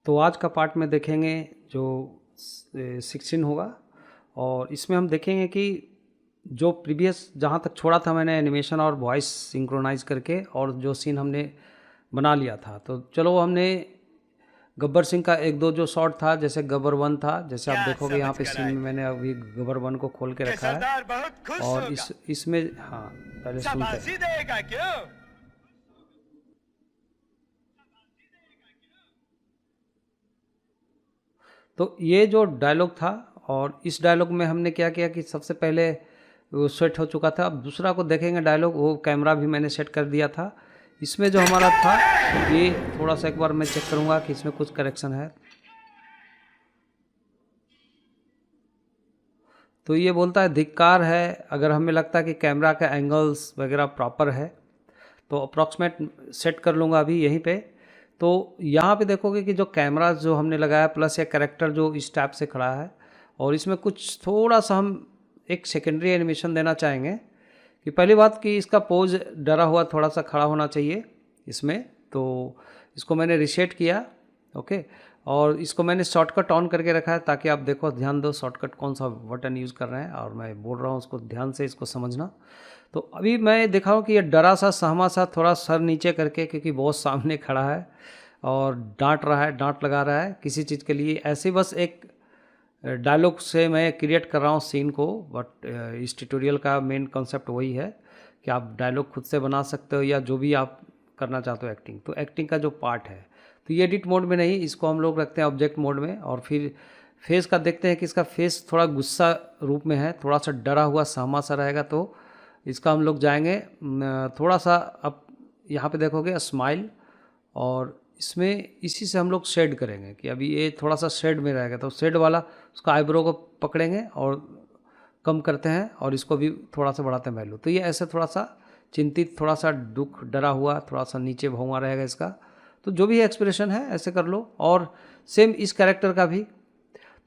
तो आज का पार्ट में देखेंगे जो 16 होगा और इसमें हम देखेंगे कि जो प्रीवियस जहाँ तक छोड़ा था मैंने एनिमेशन और वॉइस सिंक्रोनाइज करके और जो सीन हमने बना लिया था। तो चलो हमने गब्बर सिंह का एक दो जो शॉट था, जैसे गब्बर 1 था, जैसे आप क्या देखोगे यहाँ समझ पे कर सीन आए में मैंने अभी गब्बर 1 को खोल के कि रखा है सरदार बहुत खुश और होगा। इसमें हाँ पहले सुनते शाबाशी हैं। देगा क्यों? तो ये जो डायलॉग था और इस डायलॉग में हमने क्या किया कि सबसे पहले वो सेट हो चुका था। अब दूसरा को देखेंगे डायलॉग, वो कैमरा भी मैंने सेट कर दिया था। इसमें जो हमारा था ये थोड़ा सा एक बार मैं चेक करूँगा कि इसमें कुछ करेक्शन है। तो ये बोलता है धिक्कार है, अगर हमें लगता है कि कैमरा का एंगल्स वगैरह प्रॉपर है तो अप्रॉक्सीमेट सेट कर लूँगा अभी यहीं पे। तो यहाँ पे देखोगे कि जो कैमरा जो हमने लगाया प्लस ये कैरेक्टर जो इस टाइप से खड़ा है और इसमें कुछ थोड़ा सा हम एक सेकेंडरी एनिमेशन देना चाहेंगे कि पहली बात कि इसका पोज डरा हुआ थोड़ा सा खड़ा होना चाहिए इसमें। तो इसको मैंने रीसेट किया, ओके, और इसको मैंने शॉर्टकट ऑन करके रखा है ताकि आप देखो, ध्यान दो शॉर्टकट कौन सा बटन यूज़ कर रहे हैं और मैं बोल रहा हूँ उसको ध्यान से इसको समझना। तो अभी मैं दिखाऊँ कि ये डरा सा सहमा सा थोड़ा सर नीचे करके, क्योंकि बॉस सामने खड़ा है और डांट रहा है, डांट लगा रहा है किसी चीज़ के लिए। ऐसे बस एक डायलॉग से मैं क्रिएट कर रहा हूँ सीन को, बट इस ट्यूटोरियल का मेन कॉन्सेप्ट वही है कि आप डायलॉग खुद से बना सकते हो या जो भी आप करना चाहते हो एक्टिंग। तो एक्टिंग का जो पार्ट है तो ये एडिट मोड में नहीं, इसको हम लोग रखते हैं ऑब्जेक्ट मोड में। और फिर फेस का देखते हैं कि इसका फेस थोड़ा गुस्सा रूप में है, थोड़ा सा डरा हुआ सहमा सा रहेगा। तो इसका हम लोग जाएंगे थोड़ा सा, अब यहाँ पे देखोगे स्माइल, और इसमें इसी से हम लोग शेड करेंगे कि अभी ये थोड़ा सा शेड में रहेगा। तो शेड वाला उसका आईब्रो को पकड़ेंगे और कम करते हैं और इसको भी थोड़ा सा बढ़ाते हैं वैल्यू। तो ये ऐसे थोड़ा सा चिंतित, थोड़ा सा दुख, डरा हुआ, थोड़ा सा नीचे भौंवा रहेगा इसका। तो जो भी एक्सप्रेशन है ऐसे कर लो। और सेम इस कैरेक्टर का भी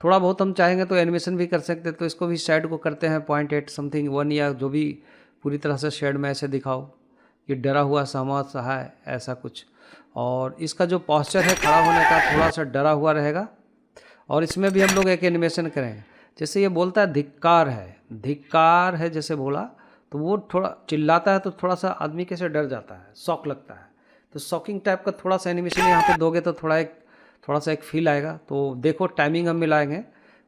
थोड़ा बहुत हम चाहेंगे तो एनिमेशन भी कर सकते हैं। तो इसको भी शेड को करते हैं 0.8 समथिंग 1 या जो भी, पूरी तरह से शेड में ऐसे दिखाओ कि डरा हुआ सहमा सा है ऐसा कुछ। और इसका जो पॉस्चर है खड़ा होने का थोड़ा सा डरा हुआ रहेगा। और इसमें भी हम लोग एक एनिमेशन करें, जैसे ये बोलता है धिक्कार है, धिक्कार है जैसे बोला, तो वो थोड़ा चिल्लाता है तो थोड़ा सा आदमी कैसे डर जाता है, शॉक लगता है। तो शॉकिंग टाइप का थोड़ा सा एनिमेशन यहाँ पे दोगे तो थोड़ा सा एक फील आएगा। तो देखो टाइमिंग हम मिलाएंगे,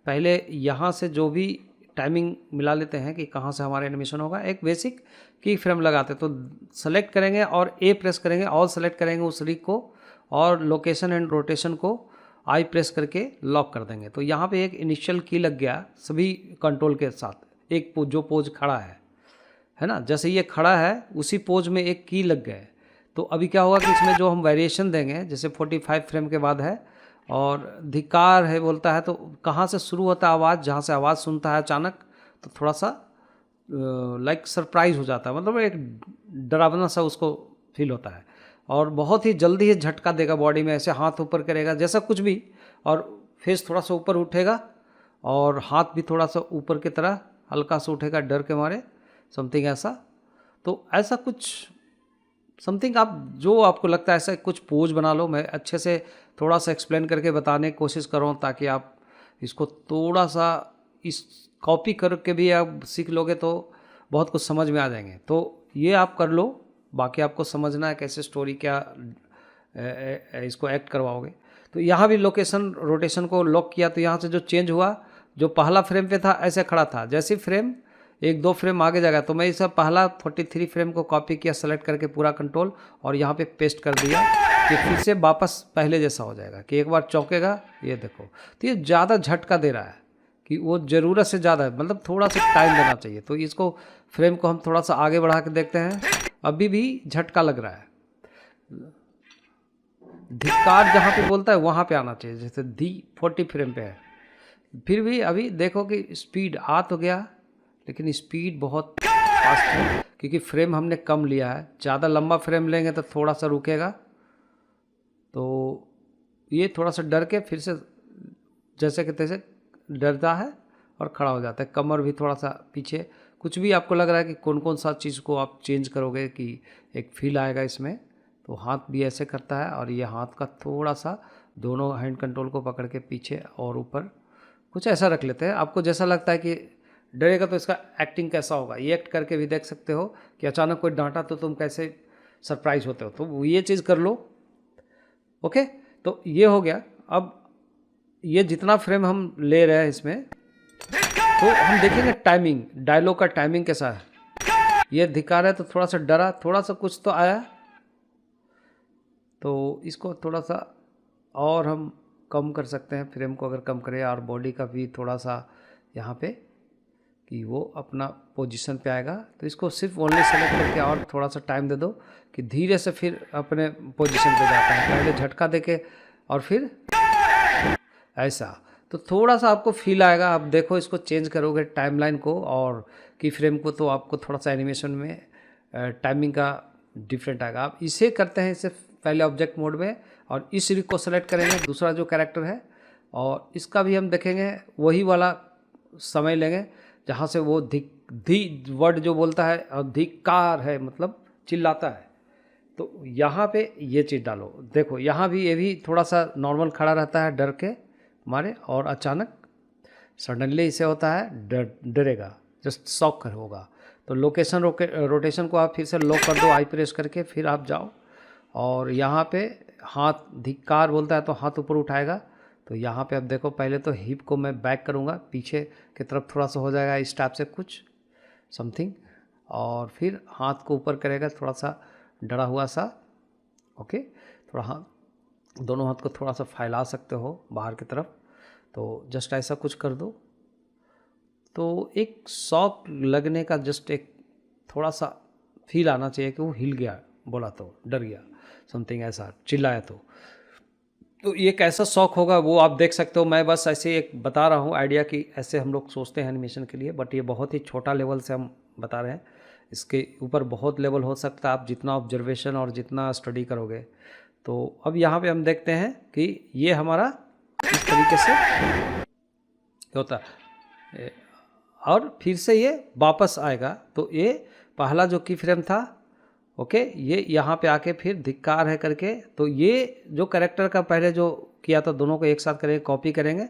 पहले यहाँ से जो भी टाइमिंग मिला लेते हैं कि कहाँ से हमारा एनिमेशन होगा। एक बेसिक की फ्रेम लगाते तो सेलेक्ट करेंगे और ए प्रेस करेंगे, ऑल सेलेक्ट करेंगे उस रीक को, और लोकेशन एंड रोटेशन को आई प्रेस करके लॉक कर देंगे। तो यहाँ पे एक इनिशियल की लग गया सभी कंट्रोल के साथ, एक जो पोज खड़ा है ना, जैसे ये खड़ा है उसी पोज में एक की लग गए। तो अभी क्या होगा कि इसमें जो हम वेरिएशन देंगे, जैसे 45 फ्रेम के बाद है और धिक्कार है बोलता है, तो कहाँ से शुरू होता है आवाज़, जहाँ से आवाज़ सुनता है अचानक तो थोड़ा सा लाइक सरप्राइज हो जाता है, मतलब एक डरावना सा उसको फील होता है। और बहुत ही जल्दी ही झटका देगा बॉडी में, ऐसे हाथ ऊपर करेगा जैसा कुछ भी, और फेस थोड़ा सा ऊपर उठेगा और हाथ भी थोड़ा सा ऊपर की तरह हल्का सा उठेगा डर के मारे, समथिंग ऐसा। तो ऐसा कुछ समथिंग आप जो आपको लगता है ऐसा कुछ पोज बना लो। मैं अच्छे से थोड़ा सा एक्सप्लेन करके बताने की कोशिश कर रहा हूँ ताकि आप इसको थोड़ा सा इस कॉपी करके भी आप सीख लोगे तो बहुत कुछ समझ में आ जाएंगे। तो ये आप कर लो, बाकी आपको समझना है कैसे स्टोरी क्या इसको एक्ट करवाओगे। तो यहाँ भी लोकेशन रोटेशन को लॉक किया तो यहाँ से जो चेंज हुआ, जो पहला फ्रेम पे था ऐसे खड़ा था, जैसे फ्रेम एक दो फ्रेम आगे जाएगा तो मैं इस पहला 43 फ्रेम को कॉपी किया सेलेक्ट करके पूरा कंट्रोल, और यहाँ पे पेस्ट कर दिया कि फिर से वापस पहले जैसा हो जाएगा कि एक बार चौंकेगा। ये देखो, तो ये ज़्यादा झटका दे रहा है कि वो ज़रूरत से ज़्यादा है, मतलब थोड़ा सा टाइम देना चाहिए। तो इसको फ्रेम को हम थोड़ा सा आगे बढ़ा के देखते हैं, अभी भी झटका लग रहा है। धिक्कार जहाँ पे बोलता है वहाँ पे आना चाहिए, जैसे 40 फ्रेम पे है। फिर भी अभी देखो कि स्पीड आ तो गया, लेकिन स्पीड बहुत फास्ट है क्योंकि फ्रेम हमने कम लिया है। ज़्यादा लंबा फ्रेम लेंगे तो थोड़ा सा रुकेगा। तो ये थोड़ा सा डर के फिर से जैसे कि तैसे डरता है और खड़ा हो जाता है, कमर भी थोड़ा सा पीछे। कुछ भी आपको लग रहा है कि कौन कौन सा चीज़ को आप चेंज करोगे कि एक फील आएगा इसमें, तो हाथ भी ऐसे करता है और ये हाथ का थोड़ा सा दोनों हैंड कंट्रोल को पकड़ के पीछे और ऊपर कुछ ऐसा रख लेते हैं। आपको जैसा लगता है कि डरेगा तो इसका एक्टिंग कैसा होगा, ये एक्ट करके भी देख सकते हो कि अचानक कोई डांटा तो तुम कैसे सरप्राइज होते हो, तो ये चीज़ कर लो। ओके, तो ये हो गया। अब ये जितना फ्रेम हम ले रहे हैं इसमें, तो हम देखेंगे टाइमिंग, डायलॉग का टाइमिंग कैसा है। ये दिखा रहा है तो थोड़ा सा डरा, थोड़ा सा कुछ तो आया, तो इसको थोड़ा सा और हम कम कर सकते हैं फ्रेम को, अगर कम करें, और बॉडी का भी थोड़ा सा यहाँ पे कि वो अपना पोजीशन पे आएगा। तो इसको सिर्फ ओनली सेलेक्ट करके और थोड़ा सा टाइम दे दो कि धीरे से फिर अपने पोजीशन पे जाता है। पहले झटका देके और फिर ऐसा, तो थोड़ा सा आपको फील आएगा। आप देखो इसको चेंज करोगे टाइमलाइन को और की फ्रेम को, तो आपको थोड़ा सा एनिमेशन में टाइमिंग का डिफरेंट आएगा। आप इसे करते हैं, इसे पहले ऑब्जेक्ट मोड में, और इस रीक को सेलेक्ट करेंगे, दूसरा जो कैरेक्टर है, और इसका भी हम देखेंगे वही वाला समय लेंगे जहाँ से वो धी वर्ड जो बोलता है, अधिकार है मतलब चिल्लाता है। तो यहाँ पे ये चीज़ डालो। देखो यहाँ भी ये भी थोड़ा सा नॉर्मल खड़ा रहता है डर के मारे, और अचानक सडनली इसे होता है डरेगा, जस्ट शॉक होगा। तो लोकेशन रोटेशन को आप फिर से लॉक कर दो आई प्रेस करके, फिर आप जाओ और यहाँ पे हाथ धिक्कार बोलता है तो हाथ ऊपर उठाएगा। तो यहाँ पे अब देखो, पहले तो हिप को मैं बैक करूँगा, पीछे की तरफ थोड़ा सा हो जाएगा इस टाइप से कुछ समथिंग, और फिर हाथ को ऊपर करेगा थोड़ा सा डरा हुआ सा। ओके, थोड़ा हाथ, दोनों हाथ को थोड़ा सा फैला सकते हो बाहर की तरफ, तो जस्ट ऐसा कुछ कर दो। तो एक शॉक लगने का जस्ट एक थोड़ा सा फील आना चाहिए कि वो हिल गया, बोला तो डर गया, समथिंग ऐसा चिल्लाया तो ये कैसा शॉक होगा वो आप देख सकते हो। मैं बस ऐसे एक बता रहा हूँ आइडिया कि ऐसे हम लोग सोचते हैं एनिमेशन के लिए, बट ये बहुत ही छोटा लेवल से हम बता रहे हैं। इसके ऊपर बहुत लेवल हो सकता है, आप जितना ऑब्जर्वेशन और जितना स्टडी करोगे। तो अब यहाँ पे हम देखते हैं कि ये हमारा इस तरीके से होता है, और फिर से ये वापस आएगा। तो ये पहला जो की फ्रेम था, ओके, ये यहाँ पे आके फिर धिक्कार है करके, तो ये जो कैरेक्टर का पहले जो किया था दोनों को एक साथ करेंगे, कॉपी करेंगे,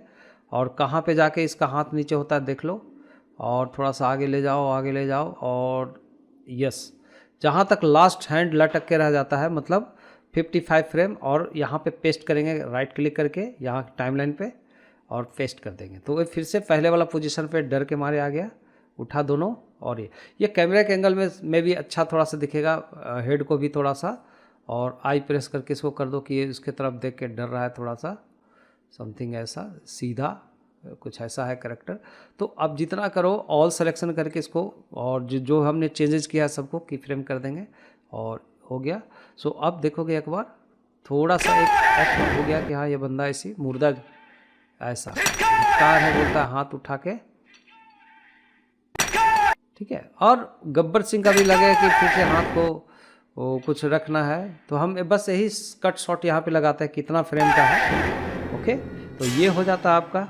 और कहाँ पे जाके इसका हाथ नीचे होता है देख लो, और थोड़ा सा आगे ले जाओ, आगे ले जाओ, और यस, जहाँ तक लास्ट हैंड लटक के रह जाता है, मतलब 55 फ्रेम, और यहाँ पे पेस्ट करेंगे राइट क्लिक करके यहाँ टाइमलाइन पे, और पेस्ट कर देंगे। तो ये फिर से पहले वाला पोजीशन पे डर के मारे आ गया, उठा दोनों, और ये कैमरे के एंगल में भी अच्छा थोड़ा सा दिखेगा, हेड को भी थोड़ा सा, और आई प्रेस करके इसको कर दो कि ये उसके तरफ देख के डर रहा है थोड़ा सा, समथिंग ऐसा सीधा कुछ ऐसा है करेक्टर। तो अब जितना करो ऑल सिलेक्शन करके इसको, और जो हमने चेंजेस किया है सबको की फ्रेम कर देंगे, और हो गया। सो अब देखोगे एक बार थोड़ा सा एक एक्ट हो गया कि हाँ ये बंदा ऐसी मुर्दा ऐसा कार है बोलता है हाथ उठा के, ठीक है। और गब्बर सिंह का भी लगे कि फिर से हाथ को वो कुछ रखना है, तो हम बस यही कट शॉट यहाँ पे लगाते हैं कितना फ्रेम का है। ओके, तो ये हो जाता है आपका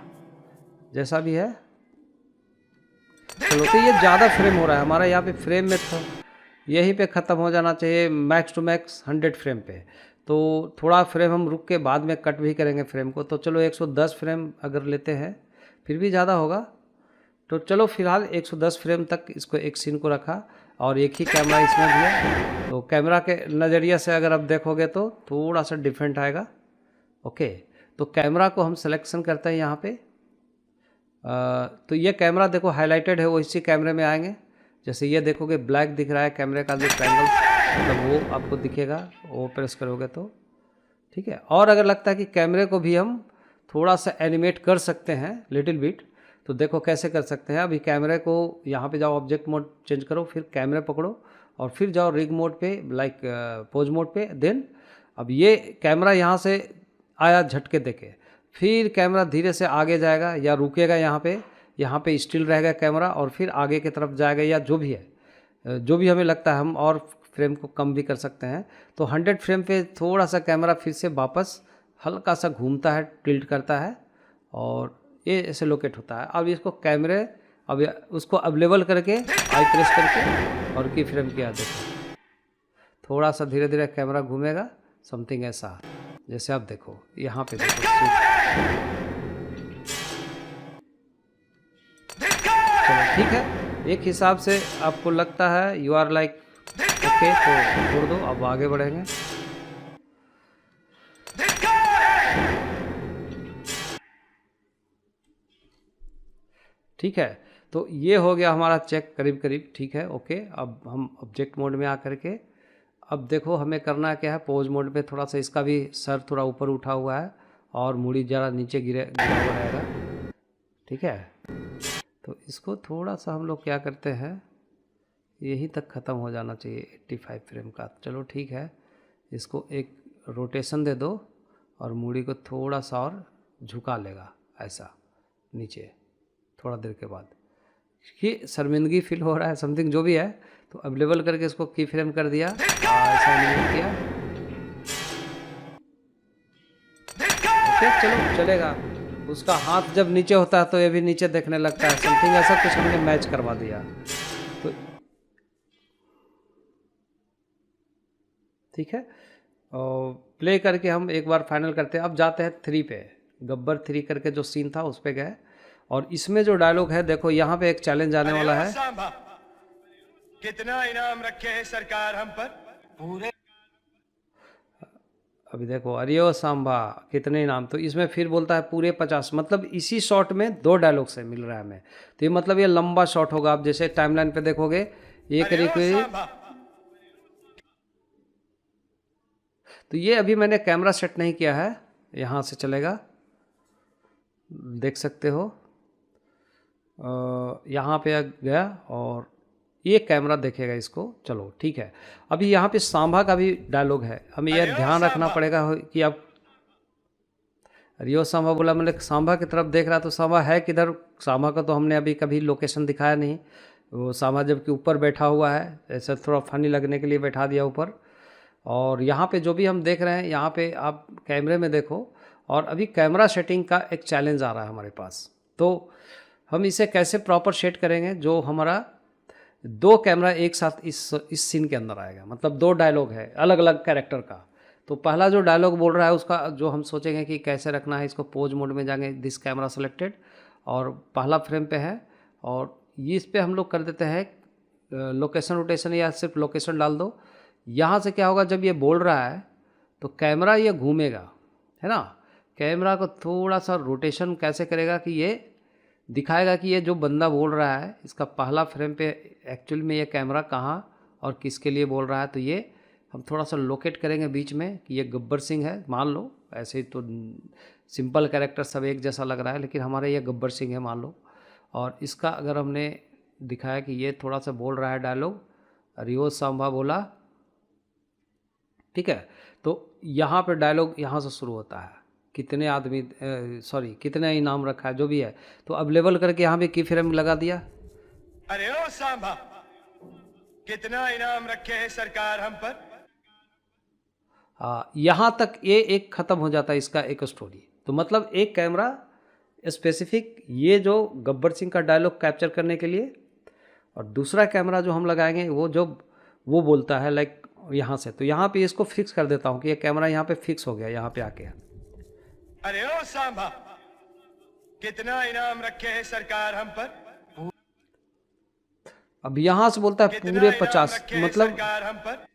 जैसा भी है। चलो, तो ये ज़्यादा फ्रेम हो रहा है हमारा, यहाँ पे फ्रेम में तो यहीं पे ख़त्म हो जाना चाहिए, मैक्स टू मैक्स 100 फ्रेम पे। तो थोड़ा फ्रेम हम रुक के बाद में कट भी करेंगे फ्रेम को। तो चलो 110 फ्रेम अगर लेते हैं, फिर भी ज़्यादा होगा, तो चलो फिलहाल 110 फ्रेम तक इसको एक सीन को रखा, और एक ही कैमरा इसमें भी है। तो कैमरा के नज़रिए से अगर आप देखोगे तो थोड़ा सा डिफरेंट आएगा। ओके, तो कैमरा को हम सिलेक्शन करते हैं यहाँ पे। तो ये कैमरा देखो हाईलाइटेड है, वो इसी कैमरे में आएंगे। जैसे ये देखोगे ब्लैक दिख रहा है कैमरे का जो ट्रायंगल, मतलब वो आपको दिखेगा, वो प्रेस करोगे तो ठीक है। और अगर लगता है कि कैमरे को भी हम थोड़ा सा एनिमेट कर सकते हैं लिटिल बिट, तो देखो कैसे कर सकते हैं। अभी कैमरे को यहाँ पे जाओ, ऑब्जेक्ट मोड चेंज करो, फिर कैमरे पकड़ो, और फिर जाओ रिग मोड पे, लाइक पोज मोड पे। देन अब ये कैमरा यहाँ से आया झटके देके, फिर कैमरा धीरे से आगे जाएगा या रुकेगा, यहाँ पे स्टिल रहेगा कैमरा, और फिर आगे की तरफ जाएगा, या जो भी है, जो भी हमें लगता है हम और फ्रेम को कम भी कर सकते हैं। तो 100 फ्रेम पे थोड़ा सा कैमरा फिर से वापस हल्का सा घूमता है, टिल्ट करता है, और ये ऐसे लोकेट होता है। अब इसको कैमरे, अब उसको अब लेवल करके आई प्रेस करके और की फ्रेम किया देखो, थोड़ा सा धीरे धीरे कैमरा घूमेगा, समथिंग ऐसा। जैसे आप देखो यहाँ पे देखो, चलो ठीक है। एक हिसाब से आपको लगता है यू आर लाइक ओके, तो छोड़ दो, अब आगे बढ़ेंगे। ठीक है, तो ये हो गया हमारा चेक करीब करीब, ठीक है ओके। अब हम ऑब्जेक्ट मोड में आकर के अब देखो हमें करना क्या है, पोज मोड पे थोड़ा सा इसका भी सर थोड़ा ऊपर उठा हुआ है और मूड़ी ज़रा नीचे गिरा हुआ रहेगा, ठीक है। तो इसको थोड़ा सा हम लोग क्या करते हैं, यहीं तक ख़त्म हो जाना चाहिए 85 फ्रेम का। चलो ठीक है, इसको एक रोटेशन दे दो और मूड़ी को थोड़ा सा और झुका लेगा ऐसा नीचे, थोड़ा देर के बाद। कि शर्मिंदगी फील हो रहा है समथिंग जो भी है, तो अवेलेबल करके इसको की फ्रेम कर दिया, ऐसा नहीं किया, ओके चलो चलेगा। उसका हाथ जब नीचे होता है तो ये भी नीचे देखने लगता है, समथिंग ऐसा कुछ हमने मैच करवा दिया। तो ठीक है, और प्ले करके हम एक बार फाइनल करते हैं। अब जाते हैं 3 पे, गब्बर 3 करके जो सीन था उस पे गए, और इसमें जो डायलॉग है देखो यहाँ पे एक चैलेंज आने वाला है। कितना इनाम रखे है सरकार हम पर पूरे। अभी देखो अरियो सांभा कितने इनाम, तो इसमें फिर बोलता है पूरे 50, मतलब इसी शॉट में 2 डायलॉग से मिल रहा है हमें। तो ये मतलब ये लंबा शॉट होगा। आप जैसे टाइमलाइन पे देखोगे ये करीब, तो ये अभी मैंने कैमरा सेट नहीं किया है, यहाँ से चलेगा, देख सकते हो यहाँ पे गया और ये कैमरा देखेगा इसको। चलो ठीक है, अभी यहाँ पे सांभा का भी डायलॉग है, हमें यह ध्यान रखना पड़ेगा कि आप रियो सांभा बोला, मैंने सांभा की तरफ देख रहा तो सांभा है किधर। सांभा का तो हमने अभी कभी लोकेशन दिखाया नहीं, वो सांभा जबकि ऊपर बैठा हुआ है, ऐसा थोड़ा फनी लगने के लिए बैठा दिया ऊपर। और यहाँ पे जो भी हम देख रहे हैं, यहाँ पे आप कैमरे में देखो, और अभी कैमरा सेटिंग का एक चैलेंज आ रहा है हमारे पास। तो हम इसे कैसे प्रॉपर सेट करेंगे, जो हमारा 2 कैमरा एक साथ इस सीन के अंदर आएगा, मतलब 2 डायलॉग है अलग अलग कैरेक्टर का। तो पहला जो डायलॉग बोल रहा है उसका जो हम सोचेंगे कि कैसे रखना है, इसको पोज मोड में जाएंगे, दिस कैमरा सेलेक्टेड, और पहला फ्रेम पे है, और ये इस पर हम लोग कर देते हैं लोकेशन रोटेशन, या सिर्फ लोकेशन डाल दो। यहाँ से क्या होगा, जब ये बोल रहा है तो कैमरा ये घूमेगा, है ना। कैमरा को थोड़ा सा रोटेशन कैसे करेगा कि ये दिखाएगा कि ये जो बंदा बोल रहा है इसका पहला फ्रेम पे एक्चुअल में ये कैमरा कहाँ और किसके लिए बोल रहा है। तो ये हम थोड़ा सा लोकेट करेंगे बीच में कि ये गब्बर सिंह है, मान लो। ऐसे ही तो सिंपल कैरेक्टर सब एक जैसा लग रहा है, लेकिन हमारे ये गब्बर सिंह है मान लो। और इसका अगर हमने दिखाया कि ये थोड़ा सा बोल रहा है डायलॉग, रियो सांभा बोला, ठीक है। तो यहाँ पे डायलॉग यहाँ से शुरू होता है, कितने आदमी कितने इनाम रखा है जो भी है, तो अवेलेबल करके यहाँ पे की फ्रेम लगा दिया। अरे ओ सांभा, कितना इनाम रखे है सरकार हम पर। यहाँ तक ये एक ख़त्म हो जाता है इसका एक स्टोरी। तो मतलब एक कैमरा स्पेसिफिक ये जो गब्बर सिंह का डायलॉग कैप्चर करने के लिए, और दूसरा कैमरा जो हम लगाएंगे वो जो वो बोलता है लाइक यहाँ से। तो यहाँ पे इसको फिक्स कर देता हूँ कि ये कैमरा यहाँ पे फिक्स हो गया यहाँ पे आके। अरे ओ सांभा, कितना इनाम रखे है सरकार हम पर। अब यहाँ से बोलता है पूरे 50, मतलब सरकार हम पर।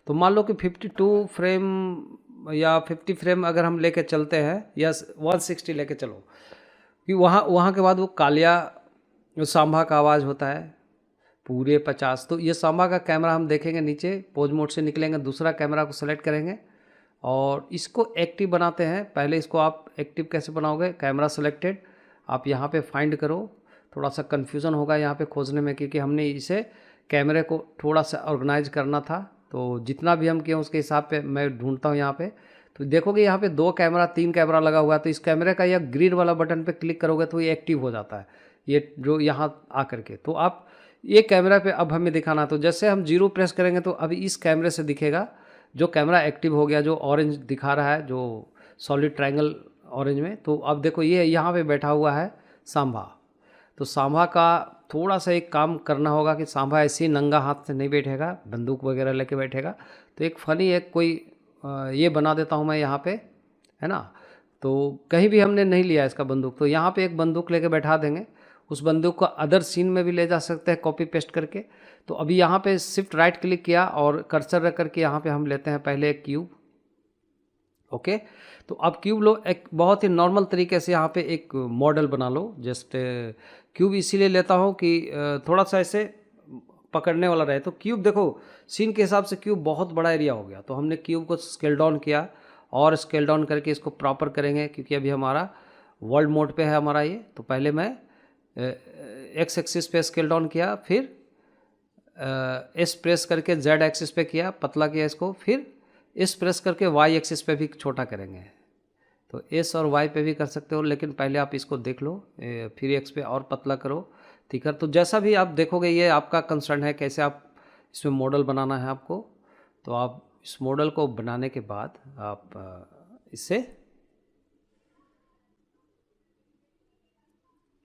तो मान लो कि 52 फ्रेम या 50 फ्रेम अगर हम लेके चलते हैं, या 160 लेके चलो, कि वहाँ के बाद वो कालिया सांभा का आवाज़ होता है पूरे 50। तो ये सांभा का कैमरा हम देखेंगे नीचे, पोज मोड से निकलेंगे, दूसरा कैमरा को सेलेक्ट करेंगे और इसको एक्टिव बनाते हैं। पहले इसको आप एक्टिव कैसे बनाओगे, कैमरा सेलेक्टेड, आप यहाँ पे फाइंड करो। थोड़ा सा कन्फ्यूज़न होगा यहाँ पे खोजने में, क्योंकि हमने इसे कैमरे को थोड़ा सा ऑर्गेनाइज करना था। तो जितना भी हम किए उसके हिसाब पे मैं ढूंढता हूँ यहाँ पे। तो देखोगे यहाँ पे 2 कैमरा 3 कैमरा लगा हुआ है। तो इस कैमरे का यह ग्रीन वाला बटन पे क्लिक करोगे तो ये एक्टिव हो जाता है, ये जो यहाँ आकर के। तो आप ये कैमरा पे अब हमें दिखाना, तो जैसे हम 0 प्रेस करेंगे तो अभी इस कैमरे से दिखेगा जो कैमरा एक्टिव हो गया, जो ऑरेंज दिखा रहा है, जो सॉलिड ट्रायंगल ऑरेंज में। तो अब देखो ये यहाँ पे बैठा हुआ है सांभा। तो सांभा का थोड़ा सा एक काम करना होगा कि सांभा ऐसे ही नंगा हाथ से नहीं बैठेगा, बंदूक वगैरह लेके बैठेगा। तो एक फ़नी एक कोई ये बना देता हूँ मैं यहाँ पे, है ना। तो कहीं भी हमने नहीं लिया इसका बंदूक, तो यहाँ पे एक बंदूक लेके बैठा देंगे। उस बंदूक को अदर सीन में भी ले जा सकते हैं कॉपी पेस्ट करके। तो अभी यहाँ पे शिफ्ट राइट क्लिक किया और कर्सर रख करके यहाँ पे हम लेते हैं पहले एक क्यूब। ओके, तो अब क्यूब लो, एक बहुत ही नॉर्मल तरीके से यहाँ पे एक मॉडल बना लो। जस्ट क्यूब इसीलिए लेता हूँ कि थोड़ा सा ऐसे पकड़ने वाला रहे। तो क्यूब देखो सीन के हिसाब से क्यूब बहुत बड़ा एरिया हो गया, तो हमने क्यूब को स्केल डाउन किया और स्केल डाउन करके इसको प्रॉपर करेंगे, क्योंकि अभी हमारा वर्ल्ड मोड पे है हमारा ये। तो पहले मैं एक्स एक्सिस पे स्केल डाउन किया, फिर एस प्रेस करके जेड एक्सिस पे किया, पतला किया इसको, फिर एस प्रेस करके वाई एक्सिस पे भी छोटा करेंगे। तो एस और वाई पे भी कर सकते हो, लेकिन पहले आप इसको देख लो, फिर एक्स पे और पतला करो, ठीक है। तो जैसा भी आप देखोगे ये आपका कंसर्न है कैसे आप इसमें मॉडल बनाना है आपको। तो आप इस मॉडल को बनाने के बाद आप इससे,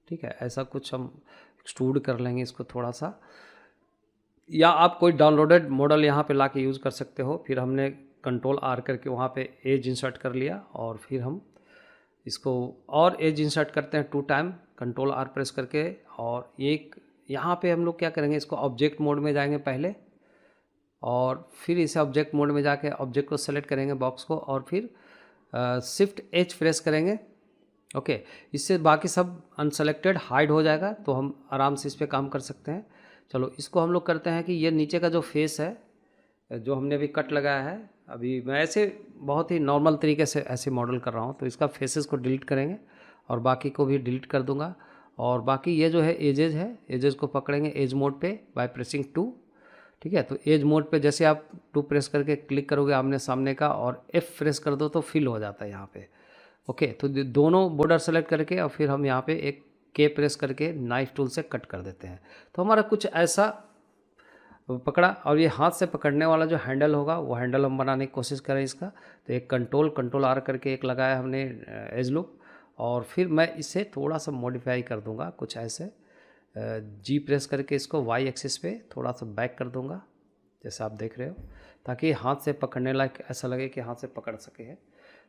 ठीक है, ऐसा कुछ हम एक्सट्रूड कर लेंगे इसको थोड़ा सा, या आप कोई डाउनलोडेड मॉडल यहाँ पे ला के यूज़ कर सकते हो। फिर हमने कंट्रोल आर करके वहाँ पे एज इंसर्ट कर लिया, और फिर हम इसको और एज इंसर्ट करते हैं 2 टाइम, कंट्रोल आर प्रेस करके। और एक यहाँ पे हम लोग क्या करेंगे, इसको ऑब्जेक्ट मोड में जाएंगे पहले, और फिर इसे ऑब्जेक्ट मोड में जाके ऑब्जेक्ट को सेलेक्ट करेंगे बॉक्स को, और फिर शिफ्ट एच प्रेस करेंगे। ओके, इससे बाकी सब अनसेलेक्टेड हाइड हो जाएगा, तो हम आराम से इस पर काम कर सकते हैं। चलो इसको हम लोग करते हैं कि ये नीचे का जो फेस है जो हमने अभी कट लगाया है, अभी मैं ऐसे बहुत ही नॉर्मल तरीके से ऐसे मॉडल कर रहा हूँ, तो इसका फेसेस को डिलीट करेंगे और बाकी को भी डिलीट कर दूंगा। और बाकी ये जो है एजेज है, एजेज को पकड़ेंगे एज मोड पे बाय प्रेसिंग 2, ठीक है। तो एज मोड पे जैसे आप 2 प्रेस करके क्लिक करोगे आमने सामने का, और F प्रेस कर दो तो फिल हो जाता है यहाँ पे। ओके, तो दोनों बॉर्डर सेलेक्ट करके और फिर हम यहाँ पे एक K प्रेस करके नाइफ टूल से कट कर देते हैं। तो हमारा कुछ ऐसा पकड़ा, और ये हाथ से पकड़ने वाला जो हैंडल होगा वो हैंडल हम बनाने की कोशिश करें इसका। तो एक कंट्रोल आर करके एक लगाया हमने एज लुक, और फिर मैं इसे थोड़ा सा मॉडिफाई कर दूंगा कुछ ऐसे, जी प्रेस करके इसको वाई एक्सिस पे थोड़ा सा बैक कर दूंगा जैसे आप देख रहे हो, ताकि हाथ से पकड़ने लायक ऐसा लगे कि हाथ से पकड़ सके है,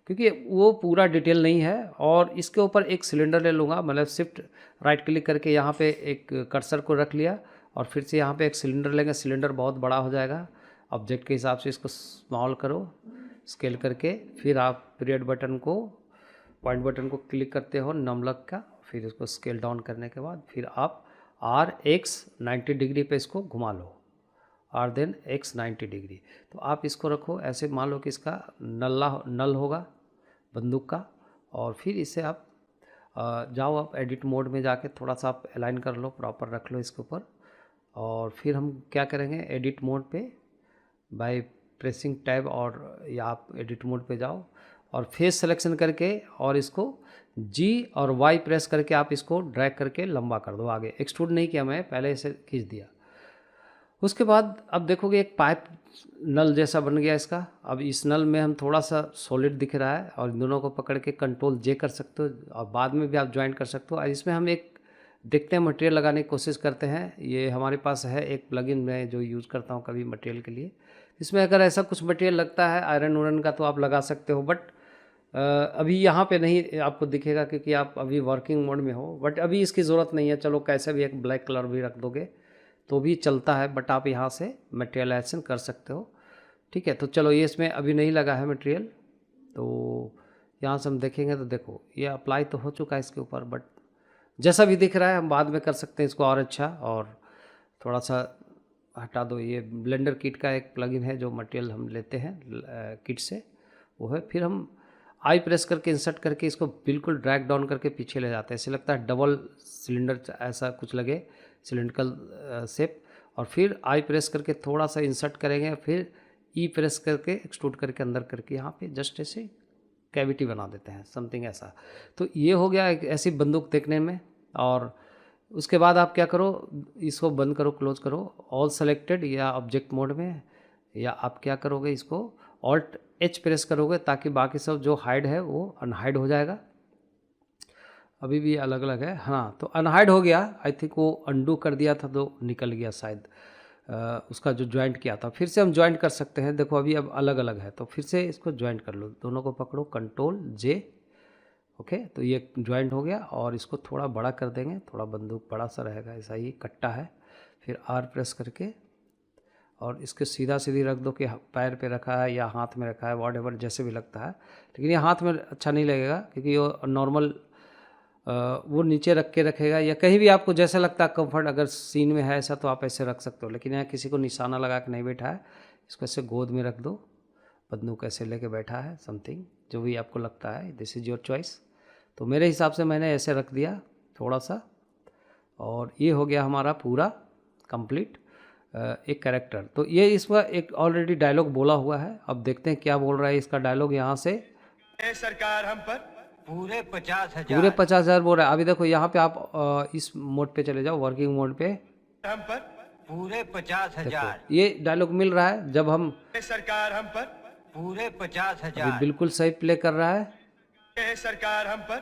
क्योंकि वो पूरा डिटेल नहीं है। और इसके ऊपर एक सिलेंडर ले लूँगा, मतलब शिफ्ट राइट क्लिक करके यहाँ पे एक कर्सर को रख लिया, और फिर से यहाँ पे एक सिलेंडर लेंगे। सिलेंडर बहुत बड़ा हो जाएगा, ऑब्जेक्ट के हिसाब से इसको स्मॉल करो स्केल करके, फिर आप पीरियड बटन को, पॉइंट बटन को क्लिक करते हो नमलक का, फिर इसको स्केल डाउन करने के बाद फिर आप आर एक्स 90 डिग्री पे इसको घुमा लो, आर देन एक्स 90 डिग्री। तो आप इसको रखो ऐसे, मान लो कि इसका नल होगा बंदूक का, और फिर इसे आप जाओ आप एडिट मोड में जाके थोड़ा सा आप अलाइन कर लो, प्रॉपर रख लो इसके ऊपर। और फिर हम क्या करेंगे, एडिट मोड पे बाय प्रेसिंग टैब, और या आप एडिट मोड पे जाओ और फेस सिलेक्शन करके, और इसको जी और वाई प्रेस करके आप इसको ड्रैग करके लंबा कर दो आगे। एक्सट्रूड नहीं किया मैं, पहले इसे खींच दिया। उसके बाद अब देखोगे एक पाइप नल जैसा बन गया इसका। अब इस नल में हम थोड़ा सा सॉलिड दिख रहा है, और इन दोनों को पकड़ के कंट्रोल जे कर सकते हो, और बाद में भी आप ज्वाइन कर सकते हो। और इसमें हम एक देखते हैं मटेरियल लगाने की कोशिश करते हैं। ये हमारे पास है एक प्लगइन मैं जो यूज़ करता हूँ कभी मटेरियल के लिए। इसमें अगर ऐसा कुछ मटेरियल लगता है आयरन उरन का तो आप लगा सकते हो, बट अभी यहाँ पे नहीं आपको दिखेगा क्योंकि आप अभी वर्किंग मोड में हो। बट अभी इसकी ज़रूरत नहीं है, चलो कैसे भी एक ब्लैक कलर भी रख दोगे तो भी चलता है, बट आप यहाँ से मटेरियलाइजेशन कर सकते हो, ठीक है। तो चलो ये इसमें अभी नहीं लगा है मटेरियल, तो यहाँ से हम देखेंगे तो देखो ये अप्लाई तो हो चुका है इसके ऊपर, बट जैसा भी दिख रहा है हम बाद में कर सकते हैं इसको और अच्छा। और थोड़ा सा हटा दो, ये ब्लेंडर किट का एक प्लगइन है जो मटेरियल हम लेते हैं किट से, वो है। फिर हम आई प्रेस करके इंसर्ट करके इसको बिल्कुल ड्रैग डाउन करके पीछे ले जाते हैं, ऐसे लगता है डबल सिलेंडर ऐसा कुछ लगे, सिलेंड्रिकल शेप। और फिर आई प्रेस करके थोड़ा सा इंसर्ट करेंगे, फिर ई प्रेस करके एक्सट्रूड करके अंदर करके यहाँ पे जस्ट ऐसे कैविटी बना देते हैं, समथिंग ऐसा। तो ये हो गया एक ऐसी बंदूक देखने में। और उसके बाद आप क्या करो, इसको बंद करो, क्लोज करो, ऑल सेलेक्टेड या ऑब्जेक्ट मोड में, या आप क्या करोगे इसको ऑल्ट एच प्रेस करोगे ताकि बाकी सब जो हाइड है वो अनहाइड हो जाएगा। अभी भी अलग अलग है। हाँ, तो अनहाइड हो गया। आई थिंक वो अंडू कर दिया था तो निकल गया शायद, उसका जो ज्वाइंट किया था। फिर से हम ज्वाइंट कर सकते हैं। देखो अभी अब अलग अलग है, तो फिर से इसको ज्वाइंट कर लो। दोनों को पकड़ो, कंट्रोल जे। ओके, तो ये ज्वाइंट हो गया और इसको थोड़ा बड़ा कर देंगे। थोड़ा बंदूक बड़ा सा रहेगा, ऐसा ही कट्टा है। फिर आर प्रेस करके और इसके सीधा सीधी रख दो कि पैर पे रखा है या हाथ में रखा है, वॉट जैसे भी लगता है। लेकिन ये हाथ में अच्छा नहीं लगेगा क्योंकि वो नॉर्मल वो नीचे रख के रखेगा या कहीं भी आपको जैसा लगता है कंफर्ट। अगर सीन में है ऐसा तो आप ऐसे रख सकते हो, लेकिन यहाँ किसी को निशाना लगा के नहीं बैठा है। इसको ऐसे गोद में रख दो, बंदूक ऐसे लेके बैठा है, समथिंग जो भी आपको लगता है, दिस इज़ योर चॉइस। तो मेरे हिसाब से मैंने ऐसे रख दिया थोड़ा सा, और ये हो गया हमारा पूरा कंप्लीट एक कैरेक्टर। तो ये इसका एक ऑलरेडी डायलॉग बोला हुआ है। अब देखते हैं क्या बोल रहा है इसका डायलॉग यहाँ से। सरकार हम पर पूरे 50,000 पूरे 50,000 बोल रहा है। अभी देखो यहाँ पे आप इस मोड पे चले जाओ, वर्किंग मोड पे। हम पर पूरे 50,000 ये डायलॉग मिल रहा है जब हम, सरकार हम पर पूरे अभी 50,000 बिल्कुल सही प्ले कर रहा है। सरकार हम पर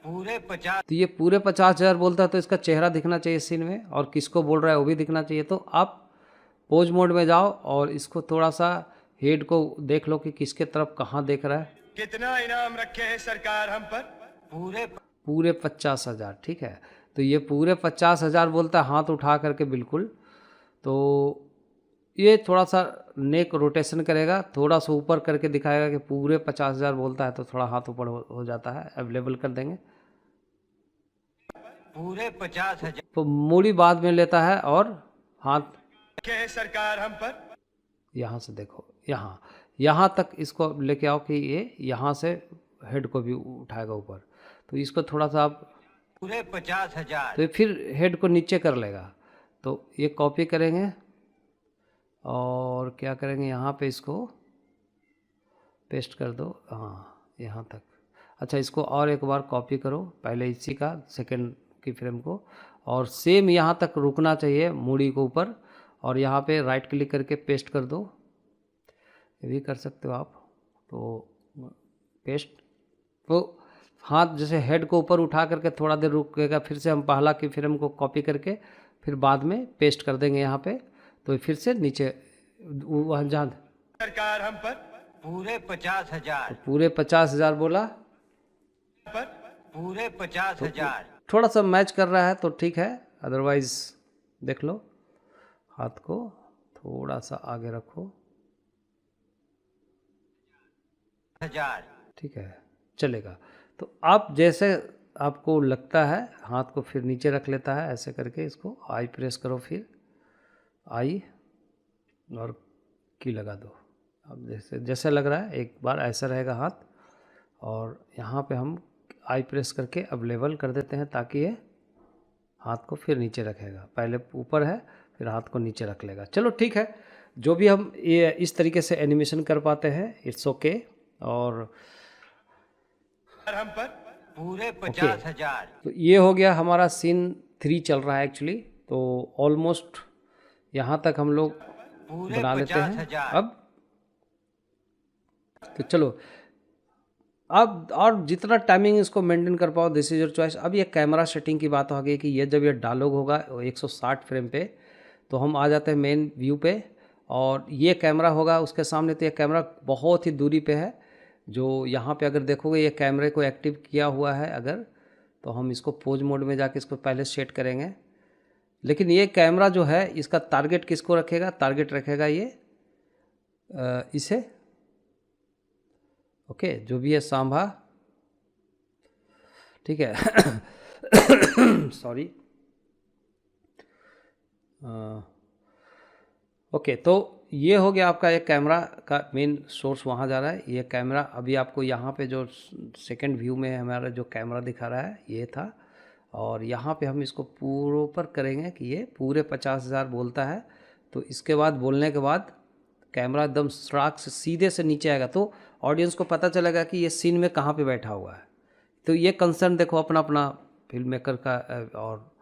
पूरे 50 तो ये पूरे 50,000 बोलता है, तो इसका चेहरा दिखना चाहिए सीन में, और किसको बोल रहा है वो भी दिखना चाहिए। तो आप पोज मोड में जाओ और इसको थोड़ा सा हेड को देख लो कि किसके तरफ कहाँ देख रहा है। कितना इनाम रखे हैं सरकार हम पर पूरे पूरे 50,000, ठीक है। तो ये पूरे 50,000 बोलता है हाथ उठा करके, बिल्कुल। तो ये थोड़ा सा नेक रोटेशन करेगा, थोड़ा सा ऊपर करके दिखाएगा कि पूरे 50,000 बोलता है, तो थोड़ा हाथ ऊपर हो जाता है। अवेलेबल कर देंगे। पूरे 50,000 तो मूड़ी बाद में लेता है और हाथ रखे हैं सरकार हम पर यहाँ से देखो, यहाँ तक इसको लेके आओ कि ये यहाँ से हेड को भी उठाएगा ऊपर। तो इसको थोड़ा सा आप, पूरे 50,000 तो ये फिर हेड को नीचे कर लेगा। तो ये कॉपी करेंगे और क्या करेंगे, यहाँ पे इसको पेस्ट कर दो। हाँ, यहाँ तक। अच्छा, इसको और एक बार कॉपी करो, पहले इसी का सेकंड की फ्रेम को, और सेम यहाँ तक रुकना चाहिए मूड़ी को ऊपर, और यहाँ पे राइट क्लिक करके पेस्ट कर दो। ये भी कर सकते हो आप। तो पेस्ट, तो हाथ जैसे हेड को ऊपर उठा करके थोड़ा देर रुकेगा, फिर से हम पहला की फ्रेम को कॉपी करके फिर बाद में पेस्ट कर देंगे यहाँ पे। तो फिर से नीचे वहाँ जहाँ सरकार हम पर पूरे 50,000 पूरे 50,000 बोला, पर पूरे 50,000 थोड़ा सा मैच कर रहा है तो ठीक है, अदरवाइज देख लो। हाथ को थोड़ा सा आगे रखो, 1000 ठीक है, चलेगा। तो आप जैसे आपको लगता है, हाथ को फिर नीचे रख लेता है ऐसे करके। इसको आई प्रेस करो, फिर आई और की लगा दो। अब जैसे जैसे लग रहा है, एक बार ऐसा रहेगा हाथ, और यहाँ पे हम आई प्रेस करके अब लेवल कर देते हैं, ताकि ये हाथ को फिर नीचे रखेगा। पहले ऊपर है, फिर हाथ को नीचे रख लेगा। चलो ठीक है, जो भी हम ये इस तरीके से एनिमेशन कर पाते हैं, इट्स ओके। और हम पर पूरे 50,000 तो ये हो गया हमारा सीन 3 चल रहा है एक्चुअली। तो ऑलमोस्ट यहाँ तक हम लोग पूरे बना लेते हैं 50,000 अब। तो चलो, अब और जितना टाइमिंग इसको मेंटेन कर पाओ, दिस इज योर चॉइस। अब ये कैमरा सेटिंग की बात हो गई कि ये जब ये डायलॉग होगा 160 फ्रेम पे, तो हम आ जाते हैं मेन व्यू पे, और ये कैमरा होगा उसके सामने। तो ये कैमरा बहुत ही दूरी पे है, जो यहाँ पे अगर देखोगे ये कैमरे को एक्टिव किया हुआ है अगर, तो हम इसको पोज मोड में जाके इसको पहले सेट करेंगे। लेकिन ये कैमरा जो है, इसका टारगेट किसको रखेगा? टारगेट रखेगा ये इसे, ओके, जो भी है सांभा, ठीक है। Sorry, okay. तो ये हो गया आपका एक कैमरा का मेन सोर्स, वहाँ जा रहा है ये कैमरा। अभी आपको यहाँ पे जो सेकंड व्यू में हमारा जो कैमरा दिखा रहा है ये था, और यहाँ पे हम इसको पूरे ऊपर करेंगे कि ये पूरे 50,000 बोलता है। तो इसके बाद बोलने के बाद कैमरा एकदम स्ट्राक से सीधे से नीचे आएगा, तो ऑडियंस को पता चलेगा कि ये सीन में कहाँ पे बैठा हुआ है। तो ये कंसर्न देखो अपना अपना फिल्म मेकर का और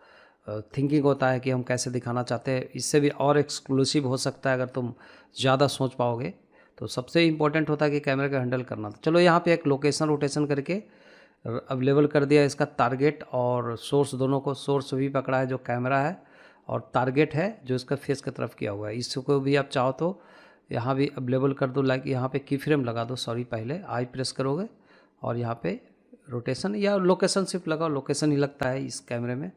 थिंकिंग होता है कि हम कैसे दिखाना चाहते हैं। इससे भी और एक्सक्लूसिव हो सकता है अगर तुम ज़्यादा सोच पाओगे। तो सबसे इम्पोर्टेंट होता है कि कैमरे का हैंडल करना। तो चलो यहाँ पे एक लोकेशन रोटेशन करके अवेलेबल कर दिया इसका टारगेट और सोर्स दोनों को। सोर्स भी पकड़ा है जो कैमरा है, और टारगेट है जो इसका फेस की तरफ किया हुआ है। इसको भी आप चाहो तो यहाँ भी अवेलेबल कर दो, लाइक यहाँ पे की फ्रेम लगा दो। सॉरी, पहले आई प्रेस करोगे और यहाँ पे रोटेशन या लोकेशन सिर्फ लगाओ, लोकेशन ही लगता है इस कैमरे में।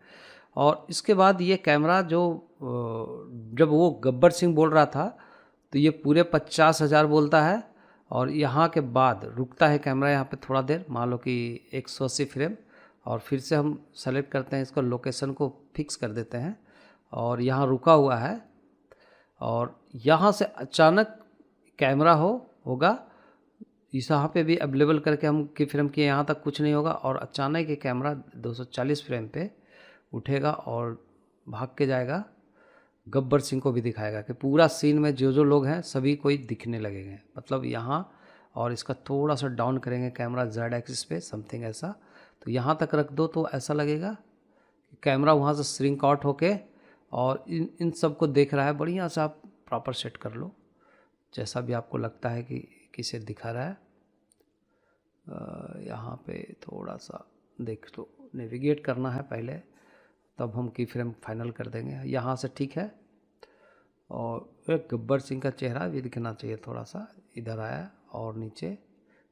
और इसके बाद ये कैमरा जो जब वो गब्बर सिंह बोल रहा था तो ये पूरे 50,000 बोलता है, और यहाँ के बाद रुकता है कैमरा यहाँ पे थोड़ा देर, मान लो कि 180 फ्रेम, और फिर से हम सेलेक्ट करते हैं इसको, लोकेशन को फिक्स कर देते हैं और यहाँ रुका हुआ है। और यहाँ से अचानक कैमरा होगा इस यहाँ पे भी अवेलेबल करके हम की फ्रेम किए, यहाँ तक कुछ नहीं होगा, और अचानक ये कैमरा 240 फ्रेम पे उठेगा और भाग के जाएगा। गब्बर सिंह को भी दिखाएगा कि पूरा सीन में जो जो लोग हैं सभी कोई दिखने लगेंगे, मतलब यहाँ। और इसका थोड़ा सा डाउन करेंगे कैमरा जेड एक्सिस पे, समथिंग ऐसा, तो यहाँ तक रख दो तो ऐसा लगेगा कि कैमरा वहाँ से श्रिंक आउट होके और इन सब को देख रहा है। बढ़िया से आप प्रॉपर सेट कर लो जैसा भी आपको लगता है कि किसे दिखा रहा है। यहाँ पे थोड़ा सा देख लो, नेविगेट करना है पहले, तब हम की फ्रेम फाइनल कर देंगे। यहाँ से ठीक है, और एक गब्बर सिंह का चेहरा भी दिखना चाहिए थोड़ा सा, इधर आया और नीचे,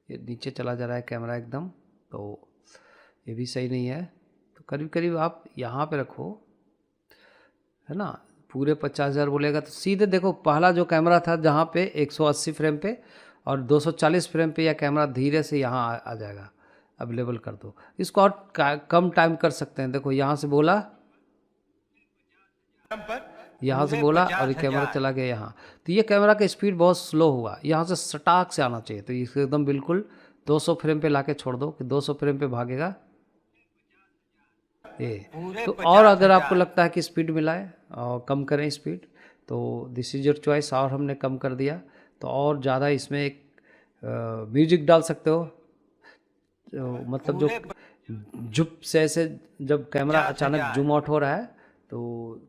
ये नीचे चला जा रहा है कैमरा एकदम, तो ये भी सही नहीं है। तो करीब करीब आप यहाँ पे रखो, है ना। पूरे 50,000 बोलेगा तो सीधे देखो, पहला जो कैमरा था जहाँ पे 180 फ्रेम पे और 240 फ्रेम पे यह कैमरा धीरे से यहाँ आ जाएगा। अवेलेबल कर दो इसको, और कम टाइम कर सकते हैं। देखो यहाँ से बोला, यहाँ से बोला और ये कैमरा चला गया यहाँ। तो ये कैमरा का स्पीड बहुत स्लो हुआ, यहाँ से सटाक से आना चाहिए। तो इसे एकदम बिल्कुल 200 फ्रेम पे लाके छोड़ दो कि 200 फ्रेम पे भागेगा ये। तो और अगर आपको लगता है कि स्पीड मिलाए और कम करें स्पीड, तो दिस इज योर चॉइस। और हमने कम कर दिया तो और ज़्यादा इसमें एक म्यूजिक डाल सकते हो, तो मतलब जो जुप से ऐसे जब कैमरा अचानक जूम आउट हो रहा है तो